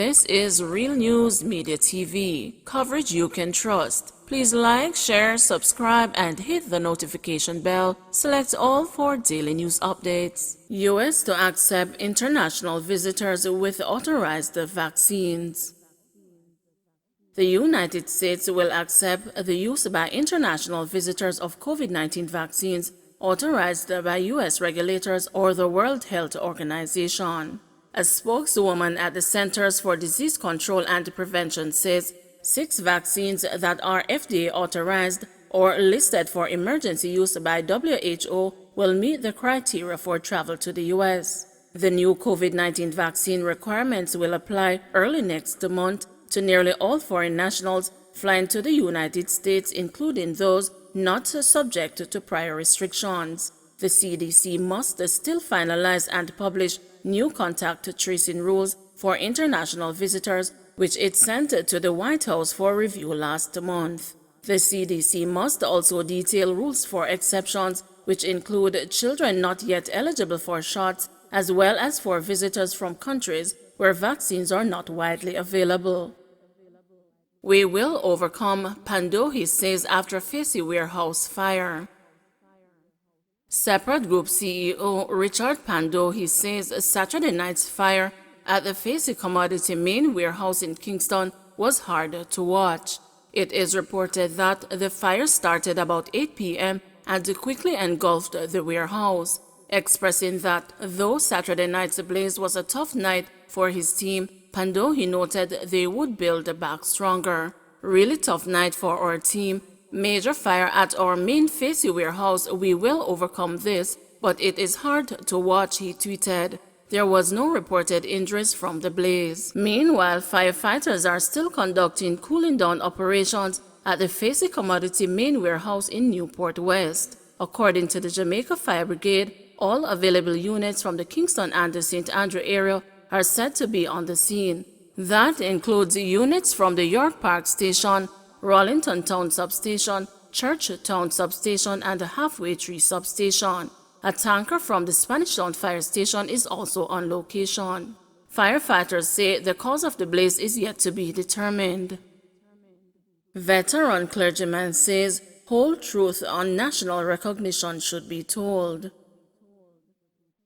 This is Real News Media TV, coverage you can trust. Please like, share, subscribe, and hit the notification bell. Select all for daily news updates. U.S. to accept international visitors with authorized vaccines. The United States will accept the use by international visitors of COVID-19 vaccines authorized by U.S. regulators or the World Health Organization. A spokeswoman at the Centers for Disease Control and Prevention says 6 vaccines that are FDA authorized or listed for emergency use by WHO will meet the criteria for travel to the U.S. The new COVID-19 vaccine requirements will apply early next month to nearly all foreign nationals flying to the United States, including those not subject to prior restrictions. The CDC must still finalize and publish new contact tracing rules for international visitors, which it sent to the White House for review last month. The CDC must also detail rules for exceptions, which include children not yet eligible for shots, as well as for visitors from countries where vaccines are not widely available. We will overcome, Pandohi says after Facey warehouse fire. Separate Group CEO Richard Pandohi says Saturday night's fire at the Facey Commodity main warehouse in Kingston was hard to watch. It is reported that the fire started about 8 p.m. and quickly engulfed the warehouse, expressing that though Saturday night's blaze was a tough night for his team, Pandohi noted they would build back stronger. Really tough night for our team. Major fire at our main Facey warehouse. We will overcome this, but it is hard to watch, he tweeted. There was no reported injuries from the blaze. Meanwhile, firefighters are still conducting cooling down operations at the Facey Commodity main warehouse in Newport West. According to the Jamaica Fire Brigade, all available units from the Kingston and the St. Andrew area are said to be on the scene. That includes units from the York Park Station, Rollington Town Substation, Church Town Substation, and the Halfway Tree Substation. A tanker from the Spanish Town Fire Station is also on location. Firefighters say the cause of the blaze is yet to be determined. Veteran clergyman says whole truth on national recognition should be told.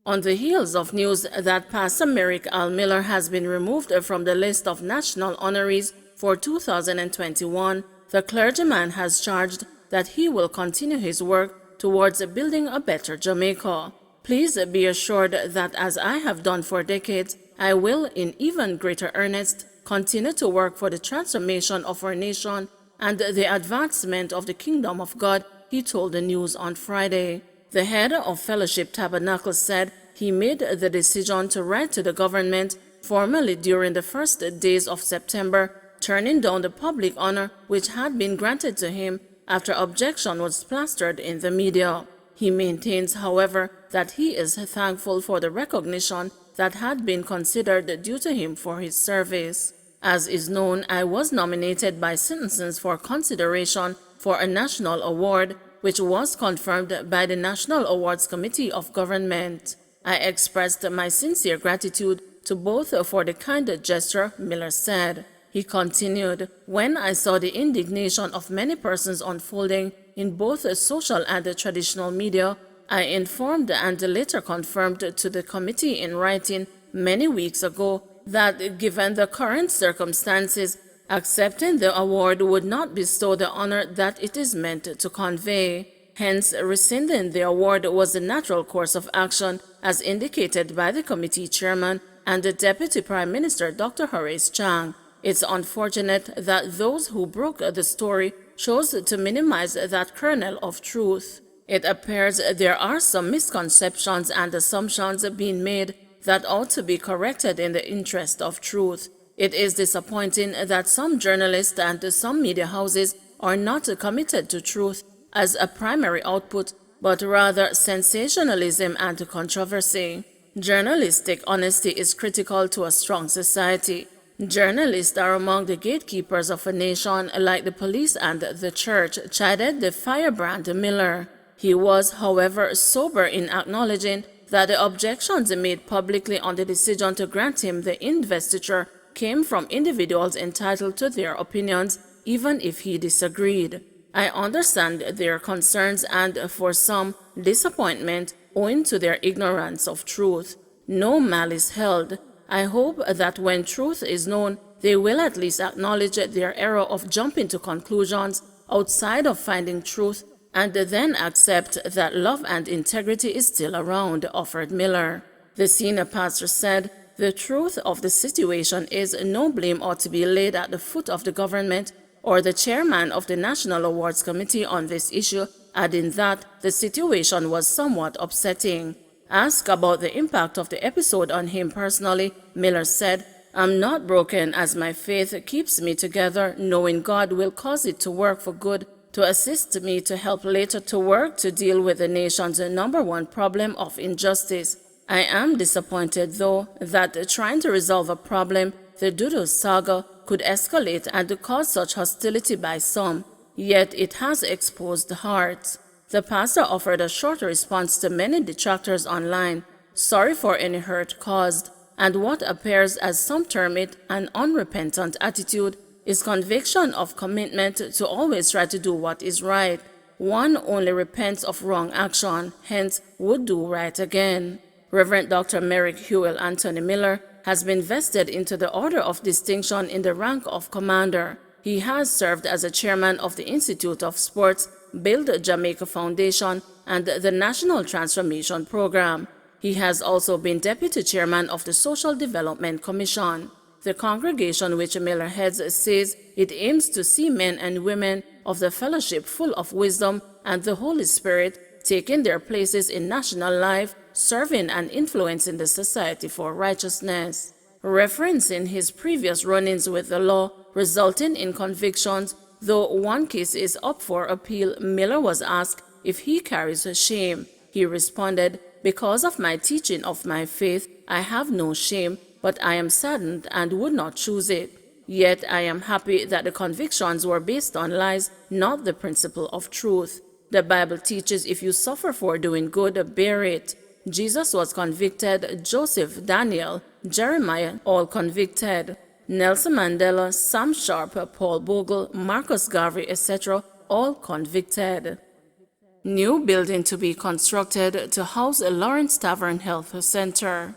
On the heels of news that Pastor Merrick Al Miller has been removed from the list of national honorees for 2021, the clergyman has charged that he will continue his work towards building a better Jamaica. Please be assured that as I have done for decades, I will in even greater earnest continue to work for the transformation of our nation and the advancement of the kingdom of God, he told the news on Friday. The head of Fellowship Tabernacle said he made the decision to write to the government formally during the first days of September, turning down the public honor which had been granted to him after objection was plastered in the media. He maintains, however, that he is thankful for the recognition that had been considered due to him for his service. As is known, I was nominated by citizens for consideration for a national award, which was confirmed by the National Awards Committee of Government. I expressed my sincere gratitude to both for the kind gesture, Miller said. He continued, when I saw the indignation of many persons unfolding in both the social and the traditional media, I informed and later confirmed to the committee in writing many weeks ago that given the current circumstances, accepting the award would not bestow the honor that it is meant to convey. Hence, rescinding the award was the natural course of action as indicated by the committee chairman and the Deputy Prime Minister Dr. Horace Chang. It's unfortunate that those who broke the story chose to minimize that kernel of truth. It appears there are some misconceptions and assumptions being made that ought to be corrected in the interest of truth. It is disappointing that some journalists and some media houses are not committed to truth as a primary output, but rather sensationalism and controversy. Journalistic honesty is critical to a strong society. Journalists are among the gatekeepers of a nation like the police and the church, chided the firebrand Miller. He was, however, sober in acknowledging that the objections made publicly on the decision to grant him the investiture came from individuals entitled to their opinions, even if he disagreed. I understand their concerns and, for some, disappointment owing to their ignorance of truth. No malice held. I hope that when truth is known, they will at least acknowledge their error of jumping to conclusions outside of finding truth and then accept that love and integrity is still around, offered Miller. The senior pastor said, "The truth of the situation is no blame ought to be laid at the foot of the government or the chairman of the National Awards Committee on this issue," adding that the situation was somewhat upsetting. Asked about the impact of the episode on him personally, Miller said, "I'm not broken as my faith keeps me together, knowing God will cause it to work for good, to assist me to help later to work to deal with the nation's #1 problem of injustice. I am disappointed, though, that trying to resolve a problem, the Dudu saga, could escalate and cause such hostility by some, yet it has exposed the hearts." The pastor offered a short response to many detractors online, sorry for any hurt caused, and what appears, as some term it, an unrepentant attitude, is conviction of commitment to always try to do what is right. One only repents of wrong action, hence would do right again. Reverend Dr. Merrick Hewell Anthony Miller has been vested into the Order of Distinction in the rank of Commander. He has served as a chairman of the Institute of Sports, Build Jamaica Foundation, and the National Transformation Program. He has also been deputy chairman of the Social Development Commission. The congregation which Miller heads says it aims to see men and women of the fellowship full of wisdom and the Holy Spirit taking their places in national life, serving and influencing the society for righteousness. Referencing his previous run-ins with the law resulting in convictions, though one case is up for appeal, Miller was asked if he carries shame. He responded, "Because of my teaching of my faith, I have no shame, but I am saddened and would not choose it. Yet I am happy that the convictions were based on lies, not the principle of truth. The Bible teaches if you suffer for doing good, bear it. Jesus was convicted, Joseph, Daniel, Jeremiah, all convicted. Nelson Mandela, Sam Sharp, Paul Bogle, Marcus Garvey, etc., all convicted." New building to be constructed to house a Lawrence Tavern Health Center.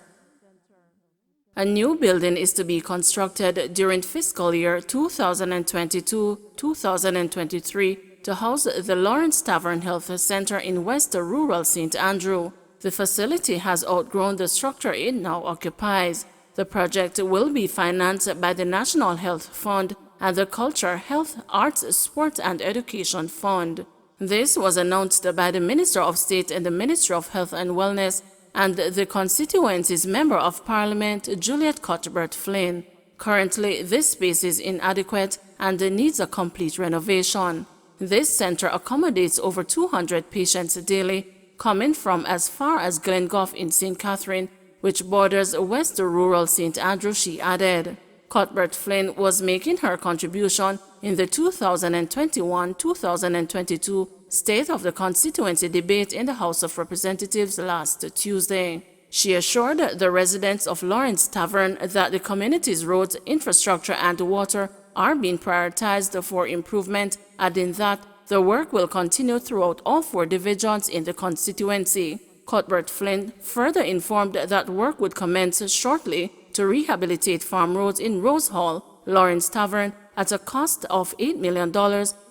A new building is to be constructed during fiscal year 2022-2023 to house the Lawrence Tavern Health Center in West Rural St. Andrew. The facility has outgrown the structure it now occupies. The project will be financed by the National Health Fund and the Culture, Health, Arts, Sport and Education Fund. This was announced by the Minister of State in the Ministry of Health and Wellness and the constituency's Member of Parliament, Juliet Cuthbert Flynn. Currently, this space is inadequate and needs a complete renovation. This center accommodates over 200 patients daily, coming from as far as Glengough in St. Catherine, which borders West Rural St. Andrew, she added. Cuthbert Flynn was making her contribution in the 2021-2022 State of the Constituency debate in the House of Representatives last Tuesday. She assured the residents of Lawrence Tavern that the community's roads, infrastructure and water are being prioritized for improvement, adding that the work will continue throughout all 4 divisions in the constituency. Cuthbert Flynn further informed that work would commence shortly to rehabilitate farm roads in Rose Hall, Lawrence Tavern, at a cost of $8 million,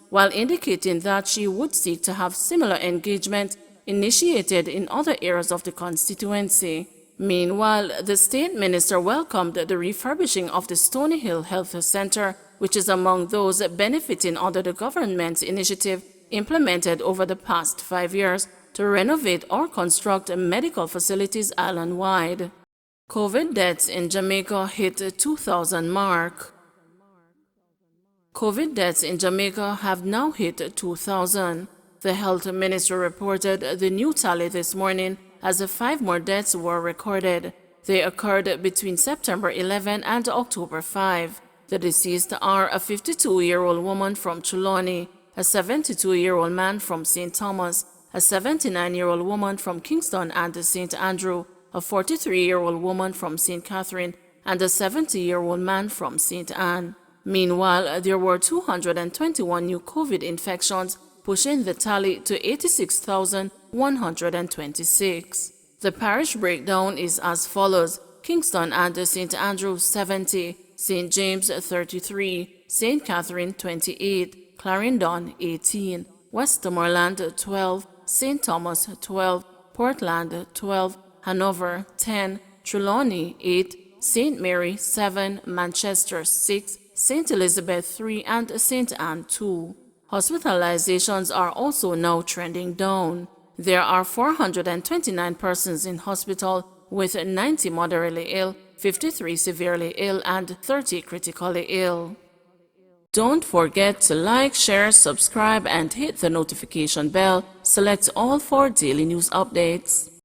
while indicating that she would seek to have similar engagement initiated in other areas of the constituency. Meanwhile, the state minister welcomed the refurbishing of the Stony Hill Health Center, which is among those benefiting under the government's initiative implemented over the past 5 years to renovate or construct medical facilities island-wide. COVID deaths in Jamaica hit 2,000 mark. COVID deaths in Jamaica have now hit 2,000. The health ministry reported the new tally this morning as 5 more deaths were recorded. They occurred between September 11 and October 5. The deceased are a 52-year-old woman from Trelawney, a 72-year-old man from St. Thomas, a 79-year-old woman from Kingston and St. Andrew, a 43-year-old woman from St. Catherine, and a 70-year-old man from St. Anne. Meanwhile, there were 221 new COVID infections, pushing the tally to 86,126. The parish breakdown is as follows: Kingston and St. Andrew 70, St. James 33, St. Catherine 28, Clarendon 18, Westmoreland 12, St. Thomas 12, Portland 12, Hanover 10, Trelawney 8, St. Mary 7, Manchester 6, St. Elizabeth 3, and St. Anne 2. Hospitalizations are also now trending down. There are 429 persons in hospital, with 90 moderately ill, 53 severely ill, and 30 critically ill. Don't forget to like, share, subscribe, and hit the notification bell. Select all for daily news updates.